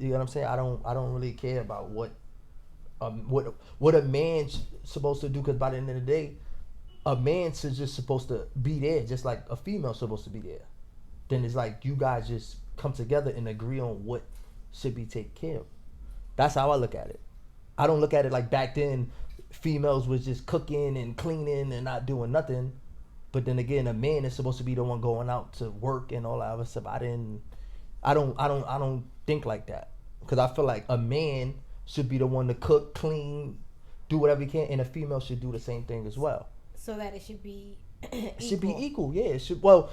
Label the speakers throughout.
Speaker 1: You know what I'm saying? I don't really care about what a man's supposed to do, because by the end of the day, a man's just supposed to be there, just like a female's supposed to be there. Then it's like you guys just come together and agree on what should be taken care of. That's how I look at it. I don't look at it like back then females was just cooking and cleaning and not doing nothing. But then again, a man is supposed to be the one going out to work and all that other stuff. I don't think like that, because I feel like a man should be the one to cook, clean, do whatever he can, and a female should do the same thing as well.
Speaker 2: So that it should be
Speaker 1: It should be equal. Yeah, it should. Well,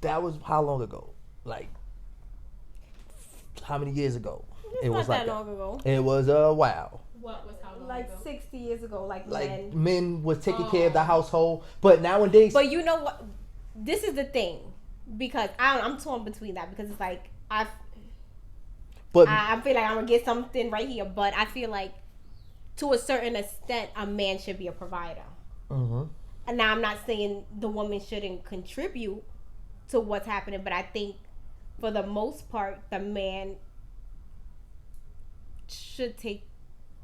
Speaker 1: that was how long ago? Like how many years ago?
Speaker 2: It was not that long ago.
Speaker 1: It was a while.
Speaker 3: What was how long
Speaker 2: Like
Speaker 3: ago?
Speaker 2: 60 years ago, like
Speaker 1: men was taking care of the household, but nowadays.
Speaker 2: But you know what? This is the thing, because I'm torn between that, because it's like I feel like I'm gonna get something right here, but I feel like to a certain extent, a man should be a provider.
Speaker 1: Mm-hmm.
Speaker 2: And now I'm not saying the woman shouldn't contribute to what's happening, but I think for the most part, the man should take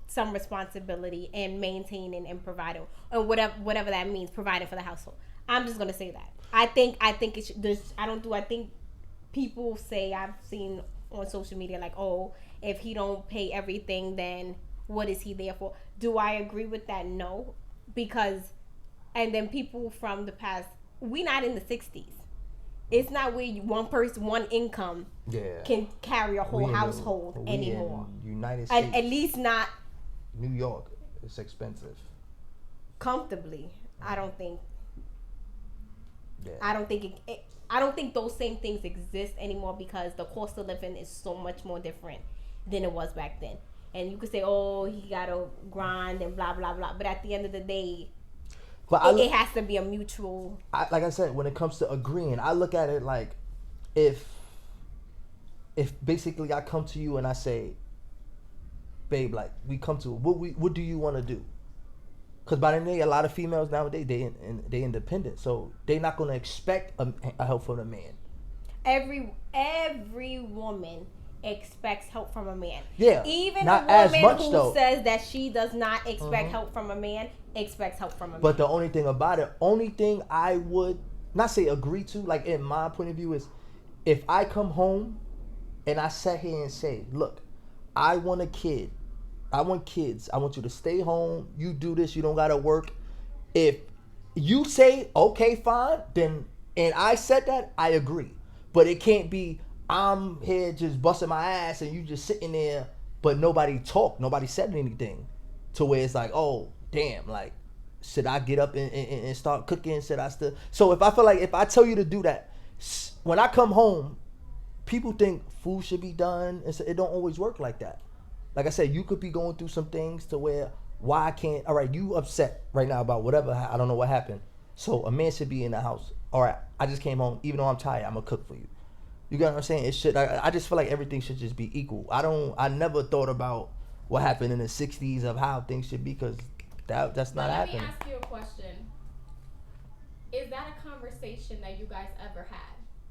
Speaker 2: some responsibility in maintaining and providing, or whatever that means, providing for the household. I'm just gonna say that. I think it should. I think people say, I've seen on social media, like, oh, if he don't pay everything, then what is he there for? Do I agree with that? No, because, and then people from the past, we not in the 60s. It's not where one person, one income can carry a whole household anymore.
Speaker 1: United States.
Speaker 2: At least not
Speaker 1: New York. It's expensive.
Speaker 2: Comfortably. I don't think.
Speaker 1: Yeah.
Speaker 2: I don't think those same things exist anymore, because the cost of living is so much more different than it was back then. And you could say, oh, he got to grind and blah, blah, blah. But at the end of the day, it has to be a mutual.
Speaker 1: Like I said, when it comes to agreeing, I look at it like if basically I come to you and I say, babe, like we come to what do you want to do? Because by the way, a lot of females nowadays, they independent, so they're not gonna expect a help from a man.
Speaker 2: Every woman expects help from a man.
Speaker 1: Yeah,
Speaker 2: even
Speaker 1: not
Speaker 2: a woman
Speaker 1: as much,
Speaker 2: who
Speaker 1: though.
Speaker 2: says that she does not expect help from a man expects help from a man.
Speaker 1: But the only thing about it, only thing I would not say agree to, like in my point of view, is if I come home and I sat here and say, look, I want a kid. I want kids. I want you to stay home. You do this. You don't gotta work. If you say okay, fine, then, and I said that, I agree. But it can't be I'm here just busting my ass and you just sitting there, but nobody talked, nobody said anything, to where it's like, oh damn, like should I get up and start cooking? Should I still? So if I feel like if I tell you to do that, when I come home, people think food should be done. It don't always work like that. Like I said, you could be going through some things to where, why I can't, all right, you upset right now about whatever, I don't know what happened. So a man should be in the house. All right, I just came home, even though I'm tired, I'm gonna cook for you. You get what I'm saying? It should, I just feel like everything should just be equal. I never thought about what happened in the 60s of how things should be, because that's not happening.
Speaker 3: Let me ask you a question. Is that a conversation that you guys ever had?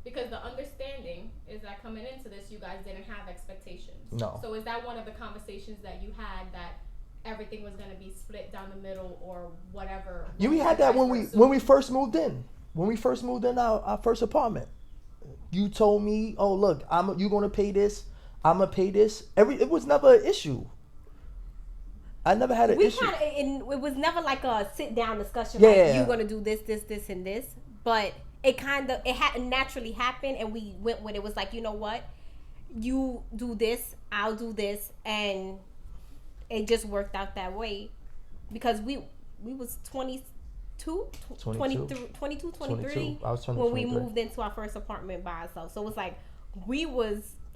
Speaker 3: Because the understanding is that coming into this, you guys didn't have expectations.
Speaker 1: No.
Speaker 3: So is that one of the conversations that you had, that everything was going to be split down the middle or whatever?
Speaker 1: Yeah, we had that when we first moved in. When we first moved in our first apartment. You told me, oh look, you gonna pay this, I'm gonna pay this. It was never an issue. I never had an issue.
Speaker 2: It was never like a sit down discussion.
Speaker 1: Yeah.
Speaker 2: Like, you're gonna do this, and this. But it had naturally happened, and we went with it. Was like, you know what, you do this, I'll do this, and it just worked out that way, because we was 22, 23.
Speaker 1: I was 23.
Speaker 2: When we moved into our first apartment by ourselves. So it was like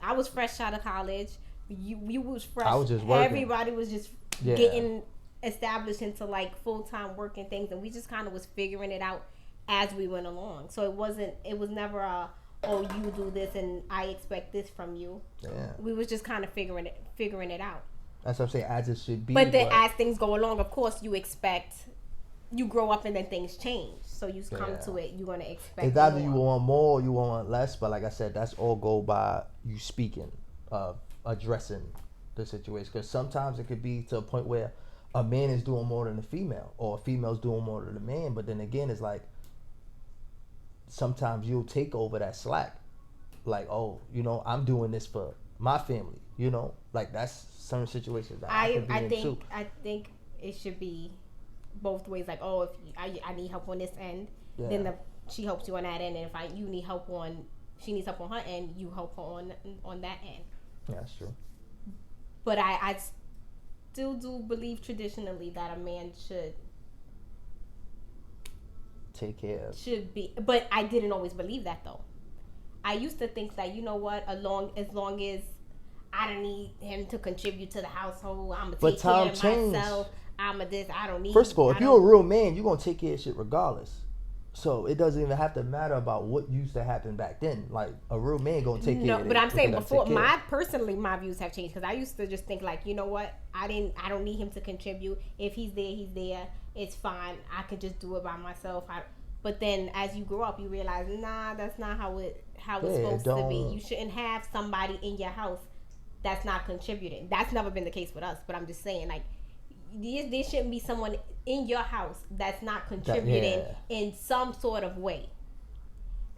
Speaker 2: I was fresh out of college. You was fresh.
Speaker 1: I was just working.
Speaker 2: Everybody was just getting established into like full-time work and things, and we just kind of was figuring it out as we went along. So it was never oh, you do this and I expect this from you.
Speaker 1: Yeah.
Speaker 2: We was just kind of figuring it out.
Speaker 1: That's what I'm saying, as it should be.
Speaker 2: But then as things go along, of course, you grow up and then things change. So you come to it, you're going to expect
Speaker 1: it's either you want more or you want less. But like I said, that's all go by you speaking. addressing the situation. Because sometimes it could be to a point where a man is doing more than a female, or a female's doing more than a man. But then again, it's like sometimes you'll take over that slack. Like, oh, you know, I'm doing this for my family. You know, like that's certain situations that I could be in too.
Speaker 2: I think it should be both ways. Like, oh, if I need help on this end, then she helps you on that end, and if you need help on, she needs help on her end, you help her on that end.
Speaker 1: Yeah, that's true.
Speaker 2: But I still do believe traditionally that a man should
Speaker 1: take care of.
Speaker 2: Should be, but I didn't always believe that though. I used to think that, you know what, as long as I don't need him to contribute to the household, I'm gonna take care of myself. I'm a this. I don't need.
Speaker 1: First of all, if you're a real man, you're gonna take care of shit regardless. So it doesn't even have to matter about what used to happen back then. Like a real man gonna take care of it.
Speaker 2: No, but I'm saying before my views have changed, because I used to just think like, you know what, I don't need him to contribute. If he's there. It's fine. I could just do it by myself. But then as you grow up, you realize, nah, that's not how it's supposed to be. You shouldn't have somebody in your house that's not contributing. That's never been the case with us. But I'm just saying, like, there shouldn't be someone in your house that's not contributing in some sort of way.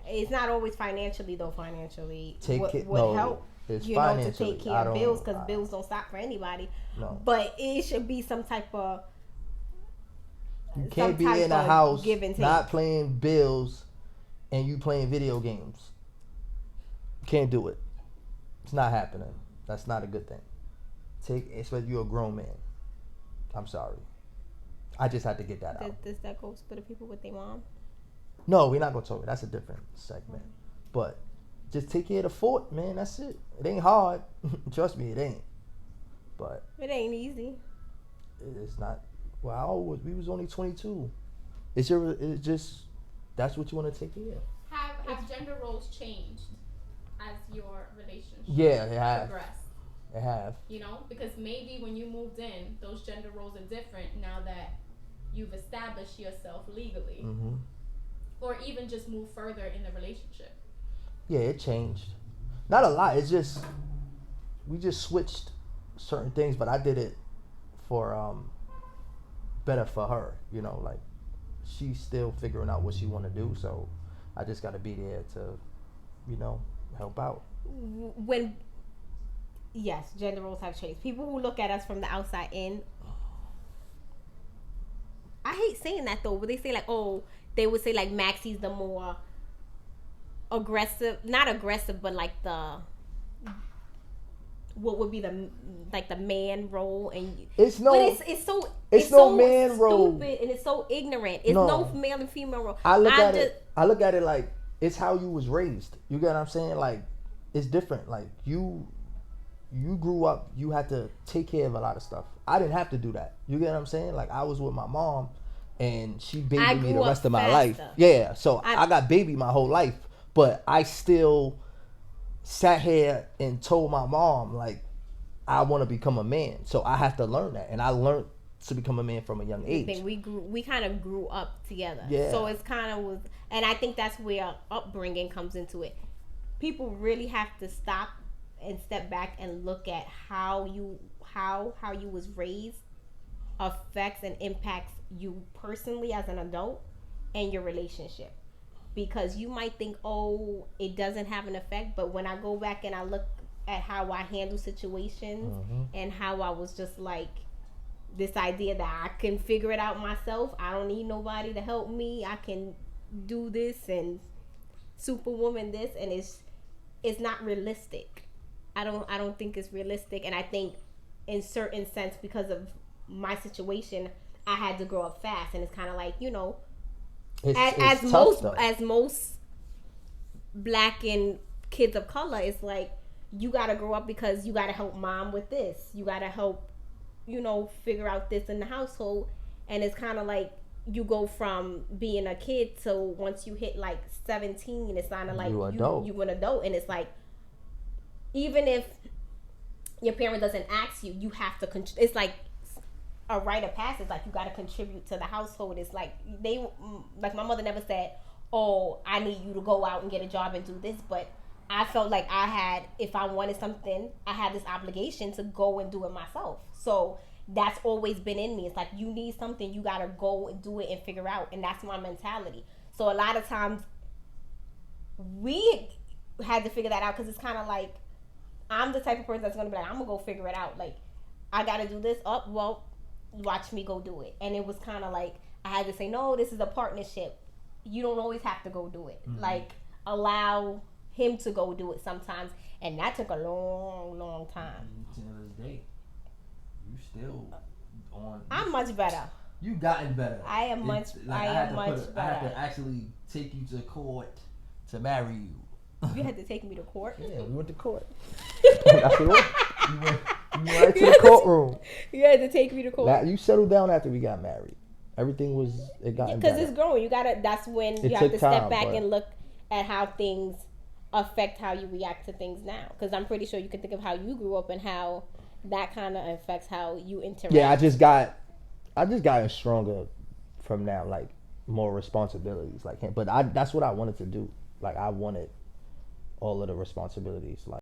Speaker 2: It's not always financially though. Financially would help, you know, to take care of bills, because bills don't stop for anybody. No. But it should be some type of.
Speaker 1: You can't be in a house not playing bills and you playing video games. You can't do it. It's not happening. That's not a good thing. Especially you're a grown man. I'm sorry. I just had to get that out.
Speaker 2: Does that go for the people with their mom?
Speaker 1: No, we're not going to talk. That's a different segment. But just take care of the fort, man. That's it. It ain't hard. Trust me, it ain't. But
Speaker 2: it ain't easy.
Speaker 1: It's not. Well, we was only 22. It's just that's what you want to take care of.
Speaker 3: Have gender roles changed as your relationship progressed?
Speaker 1: It have.
Speaker 3: You know, because maybe when you moved in, those gender roles are different now that you've established yourself legally, or even just move further in the relationship.
Speaker 1: Yeah, it changed. Not a lot. It's just we just switched certain things, but I did it for better for her, you know, like she's still figuring out what she want to do, so I just got to be there to, you know, help out.
Speaker 2: Yes, gender roles have changed. People who look at us from the outside in, I hate saying that though, but they say like, oh, they would say like Maxie's the more aggressive, not aggressive, but like what would be the man role, and it's no man role, stupid, and it's so ignorant. It's no male and female role.
Speaker 1: I look at it like it's how you was raised. You get what I'm saying? Like it's different. Like you grew up, you had to take care of a lot of stuff. I didn't have to do that. You get what I'm saying? Like I was with my mom, and she babied me the rest of my life. Yeah, so I got babied my whole life, but I still sat here and told my mom like I want to become a man, so I have to learn that, and I learned to become a man from a young age.
Speaker 2: We kind of grew up together,
Speaker 1: yeah.
Speaker 2: So it's kind of was, and I think that's where upbringing comes into it. People really have to stop and step back and look at how you was raised affects and impacts you personally as an adult and your relationship. Because you might think, oh, it doesn't have an effect, but when I go back and I look at how I handle situations and how I was just like this idea that I can figure it out myself, I don't need nobody to help me, I can do this and superwoman this, and it's not realistic. I don't think it's realistic, and I think in certain sense because of my situation, I had to grow up fast, and it's kind of like, you know, as most black and kids of color, it's like you gotta grow up because you gotta help mom with this, you gotta help, you know, figure out this in the household, and it's kind of like you go from being a kid to once you hit like 17, it's kind of like you an adult, and it's like even if your parent doesn't ask you, you have to. It's like a rite of passage. Like you got to contribute to the household. It's like my mother never said, "Oh, I need you to go out and get a job and do this," but I felt like if I wanted something, I had this obligation to go and do it myself. So that's always been in me. It's like, you need something, you gotta go and do it and figure out. And that's my mentality. So a lot of times we had to figure that out, because it's kind of like, I'm the type of person that's gonna be like, I'm gonna go figure it out. Like, I gotta do this. Oh, well, watch me go do it. And it was kind of like, I had to say, no, this is a partnership. You don't always have to go do it. Mm-hmm. Like, allow him to go do it sometimes. And that took a long time.
Speaker 1: To this day, you still on.
Speaker 2: I'm much better.
Speaker 1: You gotten better.
Speaker 2: I am much better.
Speaker 1: I had to actually take you to court to marry you.
Speaker 2: You had to take me to court?
Speaker 1: Yeah, we went to court. That's what it was. You went right to the courtroom.
Speaker 2: You had to take me to court.
Speaker 1: Now, you settled down after we got married. Everything got better.
Speaker 2: Because it's growing. That's when you have to step back and look at how things affect how you react to things now. Because I'm pretty sure you can think of how you grew up and how that kind of affects how you interact.
Speaker 1: Yeah, I just got stronger from now, like more responsibilities like him. But that's what I wanted to do. Like, I wanted all of the responsibilities. Like,